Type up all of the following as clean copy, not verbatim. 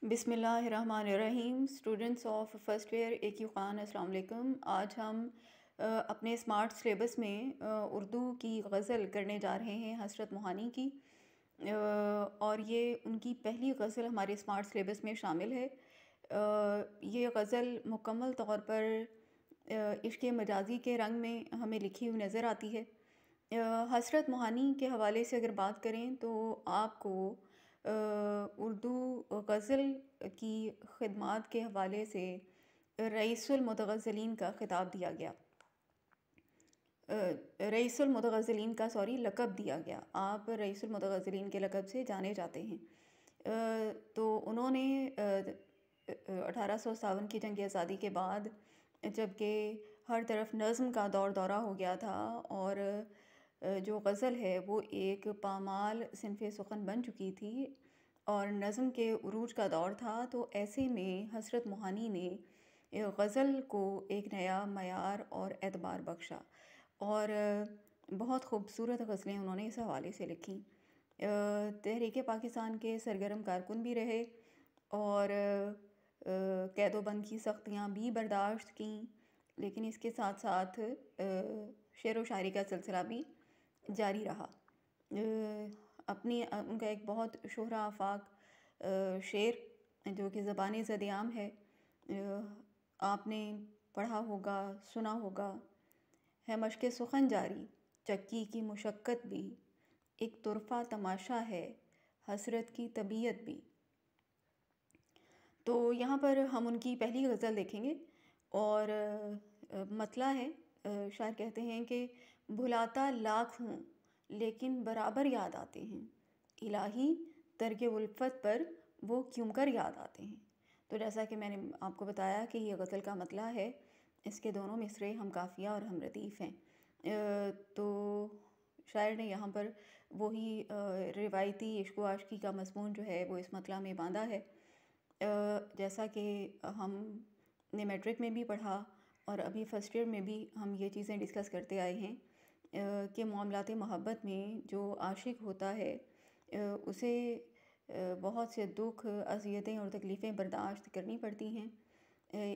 بسم اللہ الرحمن الرحیم. اسٹوڈنٹس آف فرسٹ ایئر ایک خان، السلام علیکم. آج ہم اپنے اسمارٹ سلیبس میں اردو کی غزل کرنے جا رہے ہیں حسرت موہانی کی، اور یہ ان کی پہلی غزل ہمارے اسمارٹ سلیبس میں شامل ہے. یہ غزل مکمل طور پر عشق مجازی کے رنگ میں ہمیں لکھی ہوئی نظر آتی ہے. حسرت موہانی کے حوالے سے اگر بات کریں تو آپ کو اردو غزل کی خدمات کے حوالے سے رئیس المتغزلین کا خطاب دیا گیا، رئیس المتغزلین کا لقب دیا گیا. آپ رئیس المتغزلین کے لقب سے جانے جاتے ہیں. تو انہوں نے 1857 کی جنگ آزادی کے بعد، جب کہ ہر طرف نظم کا دورہ ہو گیا تھا اور جو غزل ہے وہ ایک پامال صنف سخن بن چکی تھی اور نظم کے عروج کا دور تھا، تو ایسے میں حسرت موہانی نے غزل کو ایک نیا معیار اور اعتبار بخشا، اور بہت خوبصورت غزلیں انہوں نے اس حوالے سے لکھیں. تحریک پاکستان کے سرگرم کارکن بھی رہے اور قید و بند کی سختیاں بھی برداشت کیں، لیکن اس کے ساتھ ساتھ شعر و شاعری کا سلسلہ بھی جاری رہا. ان کا ایک بہت شہرہ آفاق شعر جو کہ زبان زد عام ہے، آپ نے پڑھا ہوگا، سنا ہوگا: ہے مشق سخن جاری، چکی کی مشقت بھی، ایک طرفہ تماشا ہے، حسرت کی طبیعت بھی. تو یہاں پر ہم ان کی پہلی غزل دیکھیں گے، اور مطلع ہے. شاعر کہتے ہیں کہ بھلاتا لاکھ ہوں لیکن برابر یاد آتے ہیں، الہی ترک الفت پر وہ کیوں کر یاد آتے ہیں. تو جیسا کہ میں نے آپ کو بتایا کہ یہ غزل کا مطلع ہے، اس کے دونوں مصرعے ہم قافیہ اور ہم ردیف ہیں. تو شاعر نے یہاں پر وہی روایتی عشق و عاشقی کا مضمون جو ہے وہ اس مطلع میں باندھا ہے، جیسا کہ ہم نے میٹرک میں بھی پڑھا اور ابھی فرسٹ ایئر میں بھی ہم یہ چیزیں ڈسکس کرتے آئے ہیں کہ معاملات محبت میں جو عاشق ہوتا ہے اسے بہت سے دکھ، اذیتیں اور تکلیفیں برداشت کرنی پڑتی ہیں.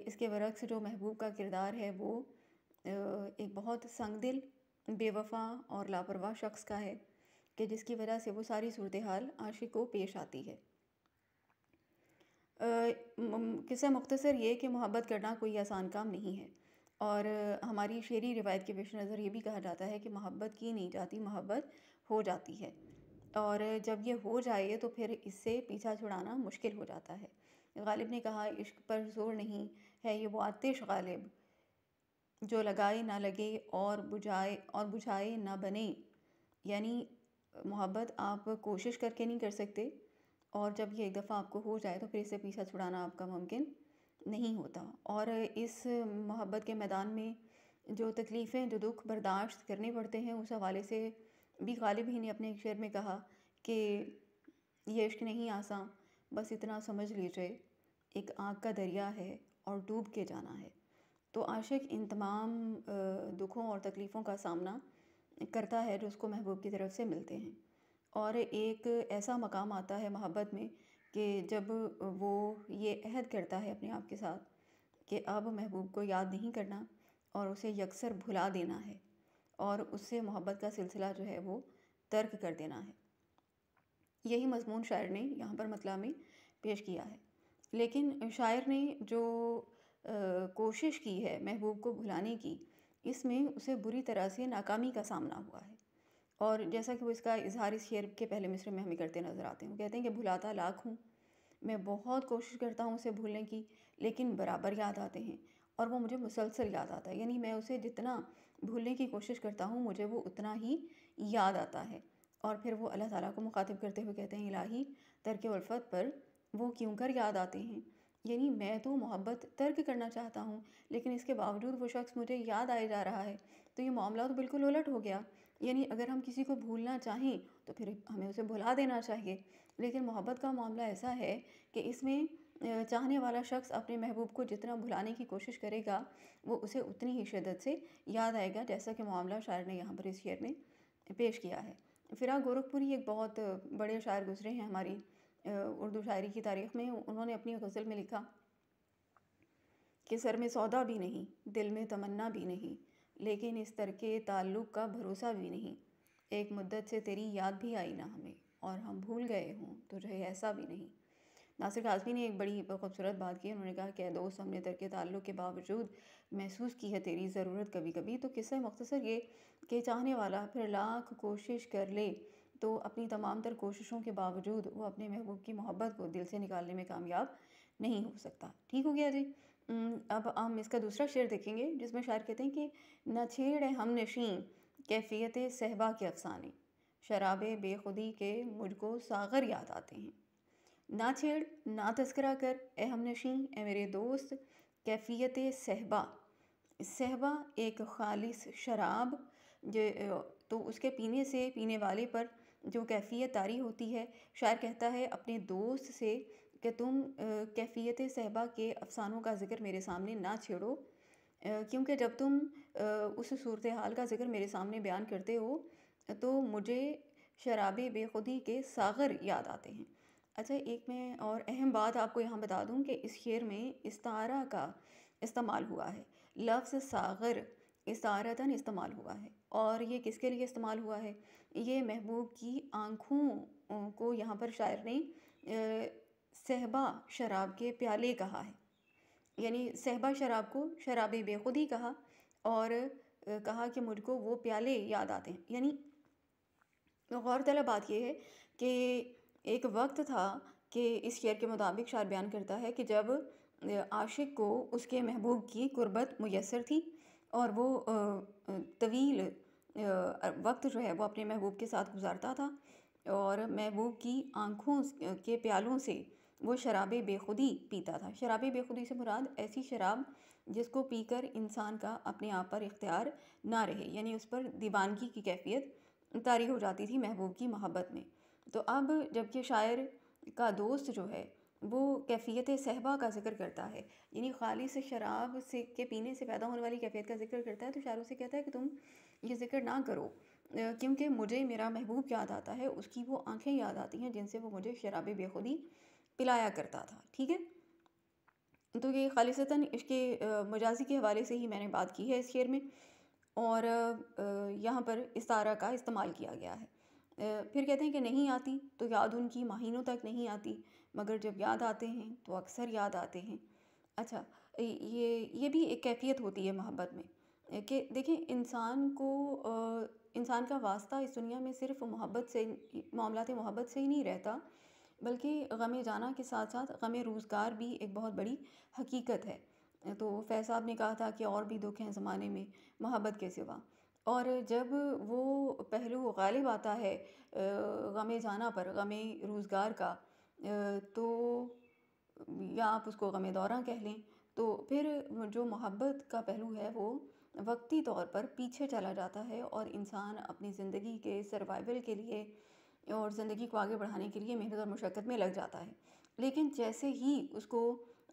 اس کے برعکس جو محبوب کا کردار ہے وہ ایک بہت سنگ دل، بے وفا اور لاپرواہ شخص کا ہے کہ جس کی وجہ سے وہ ساری صورتحال عاشق کو پیش آتی ہے. قصہ مختصر یہ کہ محبت کرنا کوئی آسان کام نہیں ہے، اور ہماری شعری روایت کے پیش نظر یہ بھی کہا جاتا ہے کہ محبت کی نہیں جاتی، محبت ہو جاتی ہے، اور جب یہ ہو جائے تو پھر اس سے پیچھا چھڑانا مشکل ہو جاتا ہے. غالب نے کہا عشق پر زور نہیں ہے یہ وہ آتش غالب، جو لگائے نہ لگے اور بجھائے نہ بنے. یعنی محبت آپ کوشش کر کے نہیں کر سکتے، اور جب یہ ایک دفعہ آپ کو ہو جائے تو پھر اس سے پیچھا چھڑانا آپ کا ممکن نہیں ہوتا. اور اس محبت کے میدان میں جو تکلیفیں، جو دکھ برداشت کرنے پڑتے ہیں، اس حوالے سے بھی غالب ہی نے اپنے ایک شعر میں کہا کہ یہ عشق نہیں آساں، بس اتنا سمجھ لیجئے ایک آگ کا دریا ہے اور ڈوب کے جانا ہے. تو عاشق ان تمام دکھوں اور تکلیفوں کا سامنا کرتا ہے جو اس کو محبوب کی طرف سے ملتے ہیں، اور ایک ایسا مقام آتا ہے محبت میں کہ جب وہ یہ عہد کرتا ہے اپنے آپ کے ساتھ کہ اب محبوب کو یاد نہیں کرنا اور اسے یکسر بھلا دینا ہے، اور اس سے محبت کا سلسلہ جو ہے وہ ترک کر دینا ہے. یہی مضمون شاعر نے یہاں پر مطلع میں پیش کیا ہے. لیکن شاعر نے جو کوشش کی ہے محبوب کو بھلانے کی، اس میں اسے بری طرح سے ناکامی کا سامنا ہوا ہے، اور جیسا کہ وہ اس کا اظہار اس شعر کے پہلے مصرعے میں ہمیں کرتے نظر آتے ہیں. وہ کہتے ہیں کہ بھلاتا لاکھ ہوں، میں بہت کوشش کرتا ہوں اسے بھولنے کی، لیکن برابر یاد آتے ہیں، اور وہ مجھے مسلسل یاد آتا ہے. یعنی میں اسے جتنا بھولنے کی کوشش کرتا ہوں مجھے وہ اتنا ہی یاد آتا ہے. اور پھر وہ اللہ تعالیٰ کو مخاطب کرتے ہوئے کہتے ہیں الہی ترک الفت پر وہ کیوں کر یاد آتے ہیں. یعنی میں تو محبت ترک کرنا چاہتا ہوں، لیکن اس کے باوجود وہ شخص مجھے یاد آئے جا رہا ہے. تو یہ معاملہ تو بالکل الٹ ہو گیا. یعنی اگر ہم کسی کو بھولنا چاہیں تو پھر ہمیں اسے بھلا دینا چاہیے، لیکن محبت کا معاملہ ایسا ہے کہ اس میں چاہنے والا شخص اپنے محبوب کو جتنا بھلانے کی کوشش کرے گا وہ اسے اتنی ہی شدت سے یاد آئے گا، جیسا کہ معاملہ شاعر نے یہاں پر اس شعر میں پیش کیا ہے. فراق گورکھپوری ایک بہت بڑے شاعر گزرے ہیں ہماری اردو شاعری کی تاریخ میں انہوں نے اپنی غزل میں لکھا کہ سر میں سودا بھی نہیں، دل میں تمنا بھی نہیں، لیکن اس ترکے تعلق کا بھروسہ بھی نہیں، ایک مدت سے تیری یاد بھی آئی نہ ہمیں، اور ہم بھول گئے ہوں تجھے ایسا بھی نہیں۔ ناصر کاظمی نے ایک بڑی خوبصورت بات کی، انہوں نے کہا کہ دوست ہم نے ترک تعلق کے باوجود محسوس کی ہے تیری ضرورت کبھی کبھی۔ تو قصہ مختصر یہ کہ چاہنے والا پھر لاکھ کوشش کر لے تو اپنی تمام تر کوششوں کے باوجود وہ اپنے محبوب کی محبت کو دل سے نکالنے میں کامیاب نہیں ہو سکتا۔ ٹھیک ہو گیا جی؟ اب ہم اس کا دوسرا شعر دیکھیں گے جس میں شاعر کہتے ہیں کہ نہ چھیڑ ہم نشیں کیفیت صہبا کے افسانے، شراب بے خودی کے مجھ کو ساغر یاد آتے ہیں۔ نہ چھیڑ، نہ تذکرہ کر اے ہم نشیں، اے میرے دوست، کیفیت صہبا۔ صہبا ایک خالص شراب، تو اس کے پینے سے پینے والے پر جو کیفیت طاری ہوتی ہے، شاعر کہتا ہے اپنے دوست سے کہ تم کیفیت صہبا کے افسانوں کا ذکر میرے سامنے نہ چھیڑو، کیونکہ جب تم اس صورتحال کا ذکر میرے سامنے بیان کرتے ہو تو مجھے شراب بے خودی کے ساغر یاد آتے ہیں۔ اچھا، ایک میں اور اہم بات آپ کو یہاں بتا دوں کہ اس شعر میں استعارہ کا استعمال ہوا ہے، لفظ ساغر استعارتاً استعمال ہوا ہے، اور یہ کس کے لیے استعمال ہوا ہے؟ یہ محبوب کی آنکھوں کو یہاں پر شاعر نے صہبا شراب کے پیالے کہا ہے، یعنی صہبا شراب کو شراب بے خودی کہا، اور کہا کہ مجھ کو وہ پیالے یاد آتے ہیں۔ یعنی غور طلب بات یہ ہے کہ ایک وقت تھا کہ اس شعر کے مطابق شاعر بیان کرتا ہے کہ جب عاشق کو اس کے محبوب کی قربت میسر تھی اور وہ طویل وقت جو ہے وہ اپنے محبوب کے ساتھ گزارتا تھا، اور محبوب کی آنکھوں کے پیالوں سے وہ شراب بے خودی پیتا تھا۔ شراب بے خودی سے مراد ایسی شراب جس کو پی کر انسان کا اپنے آپ پر اختیار نہ رہے، یعنی اس پر دیوانگی کی کیفیت طاری ہو جاتی تھی محبوب کی محبت میں۔ تو اب جب کہ شاعر کا دوست جو ہے وہ کیفیت صہبا کا ذکر کرتا ہے، یعنی خالص شراب سے کے پینے سے پیدا ہونے والی کیفیت کا ذکر کرتا ہے، تو شاعر اسے کہتا ہے کہ تم یہ ذکر نہ کرو، کیونکہ مجھے میرا محبوب یاد آتا ہے، اس کی وہ آنکھیں یاد آتی ہیں جن سے وہ مجھے شراب بے خودی پلایا کرتا تھا۔ ٹھیک ہے؟ تو یہ خالصتاً اس کے مجازی کے حوالے سے ہی میں نے بات کی ہے اس شعر میں، اور یہاں پر استعارہ کا استعمال کیا گیا ہے۔ پھر کہتے ہیں کہ نہیں آتی تو یاد ان کی مہینوں تک نہیں آتی، مگر جب یاد آتے ہیں تو اکثر یاد آتے ہیں۔ اچھا، یہ بھی ایک کیفیت ہوتی ہے محبت میں کہ دیکھیں انسان کا واسطہ اس دنیا میں صرف محبت سے، معاملات محبت سے ہی نہیں رہتا، بلکہ غم جانا کے ساتھ ساتھ غم روزگار بھی ایک بہت بڑی حقیقت ہے۔ تو فیض صاحب نے کہا تھا کہ اور بھی دکھ ہیں زمانے میں محبت کے سوا، اور جب وہ پہلو غالب آتا ہے غم جانا پر، غم روزگار کا، تو یا آپ اس کو غم دورہ کہہ لیں، تو پھر جو محبت کا پہلو ہے وہ وقتی طور پر پیچھے چلا جاتا ہے، اور انسان اپنی زندگی کے سروائیول کے لیے اور زندگی کو آگے بڑھانے کے لیے محنت اور مشقت میں لگ جاتا ہے۔ لیکن جیسے ہی اس کو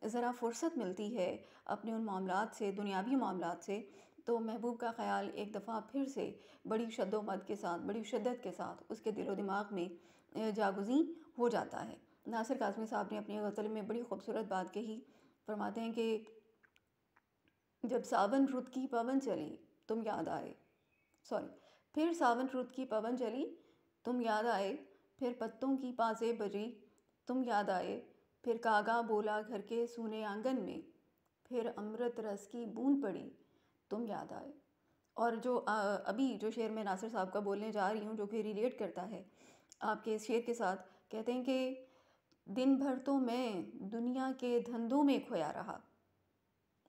ذرا فرصت ملتی ہے اپنے ان معاملات سے، دنیاوی معاملات سے، تو محبوب کا خیال ایک دفعہ پھر سے بڑی شد و مد کے ساتھ، بڑی شدت کے ساتھ اس کے دل و دماغ میں جاگزیں ہو جاتا ہے۔ ناصر کاظمی صاحب نے اپنی غزل میں بڑی خوبصورت بات کہی، فرماتے ہیں کہ جب ساون رت کی پون چلی تم یاد آئے، پھر ساون رت کی پون چلی تم یاد آئے، پھر پتوں کی پازیں بجی تم یاد آئے، پھر کاغا بولا گھر کے سونے آنگن میں، پھر امرت رس کی بوند پڑی تم یاد آئے۔ اور جو ابھی جو شعر میں ناصر صاحب کا بولنے جا رہی ہوں، جو کہ ریلیٹ کرتا ہے آپ کے اس شعر کے ساتھ، کہتے ہیں کہ دن بھر تو میں دنیا کے دھندوں میں کھویا رہا،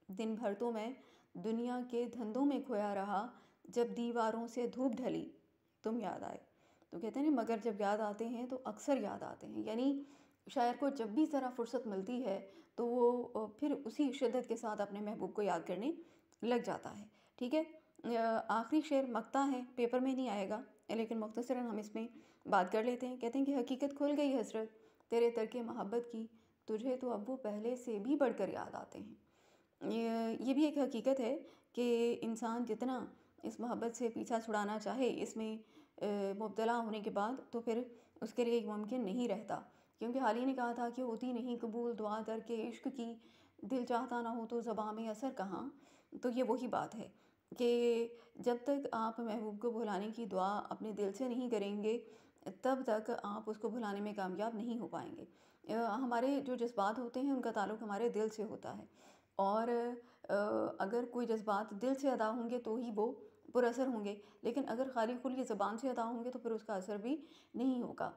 دن بھر تو میں دنیا کے دھندوں میں کھویا رہا، جب دیواروں سے دھوپ ڈھلی تم یاد آئے۔ تو کہتے ہیں مگر جب یاد آتے ہیں تو اکثر یاد آتے ہیں، یعنی شاعر کو جب بھی ذرا فرصت ملتی ہے تو وہ پھر اسی شدت کے ساتھ اپنے محبوب کو یاد کرنے لگ جاتا ہے۔ ٹھیک ہے؟ آخری شعر مقطع ہے، پیپر میں نہیں آئے گا، لیکن مختصراً ہم اس میں بات کر لیتے ہیں۔ کہتے ہیں کہ حقیقت کھل گئی حسرت تیرے ترک محبت کی، تجھے تو اب وہ پہلے سے بھی بڑھ کر یاد آتے ہیں۔ یہ بھی ایک حقیقت ہے کہ انسان جتنا اس محبت سے پیچھا چھڑانا چاہے، اس میں مبتلا ہونے کے بعد، تو پھر اس کے لیے ممکن نہیں رہتا کیونکہ حال ہی نے کہا تھا کہ ہوتی نہیں قبول دعا در کے عشق کی، دل چاہتا نہ ہو تو زباں میں اثر کہاں۔ تو یہ وہی بات ہے کہ جب تک آپ محبوب کو بھلانے کی دعا اپنے دل سے نہیں کریں گے تب تک آپ اس کو بھلانے میں کامیاب نہیں ہو پائیں گے۔ ہمارے جو جذبات ہوتے ہیں ان کا تعلق ہمارے دل سے ہوتا ہے، اور اگر کوئی جذبات دل سے ادا ہوں گے تو ہی وہ پر اثر ہوں گے، لیکن اگر خالی خلی زبان سے ادا ہوں گے تو پھر اس کا اثر بھی نہیں ہوگا۔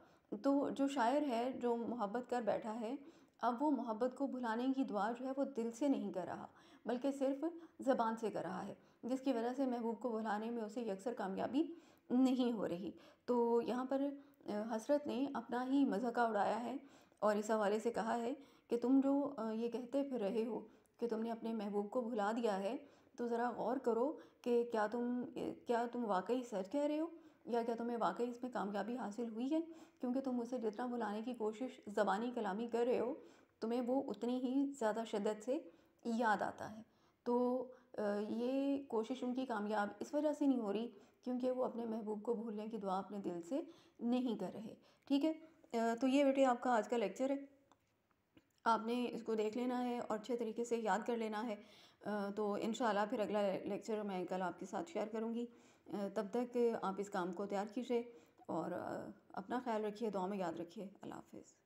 تو جو شاعر ہے جو محبت کر بیٹھا ہے، اب وہ محبت کو بھلانے کی دعا جو ہے وہ دل سے نہیں کر رہا بلکہ صرف زبان سے کر رہا ہے، جس کی وجہ سے محبوب کو بھلانے میں اسے یکسر کامیابی نہیں ہو رہی۔ تو یہاں پر حسرت نے اپنا ہی مذاق اڑایا ہے اور اس حوالے سے کہا ہے کہ تم جو یہ کہتے پھر رہے ہو کہ تم نے اپنے محبوب کو بھلا دیا ہے، تو ذرا غور کرو کہ کیا تم واقعی سچ کہہ رہے ہو، یا کیا تمہیں واقعی اس میں کامیابی حاصل ہوئی ہے؟ کیونکہ تم اسے جتنا بھلانے کی کوشش زبانی کلامی کر رہے ہو، تمہیں وہ اتنی ہی زیادہ شدت سے یاد آتا ہے۔ تو یہ کوشش ان کی کامیاب اس وجہ سے نہیں ہو رہی کیونکہ وہ اپنے محبوب کو بھولنے کی دعا اپنے دل سے نہیں کر رہے۔ ٹھیک ہے، تو یہ بیٹے آپ کا آج کا لیکچر ہے، آپ نے اس کو دیکھ لینا ہے اور اچھے طریقے سے یاد کر لینا ہے۔ تو انشاءاللہ پھر اگلا لیکچر میں کل آپ کے ساتھ شیئر کروں گی۔ تب تک آپ اس کام کو تیار کیجیے اور اپنا خیال رکھیے، دعا میں یاد رکھیے۔ اللہ حافظ۔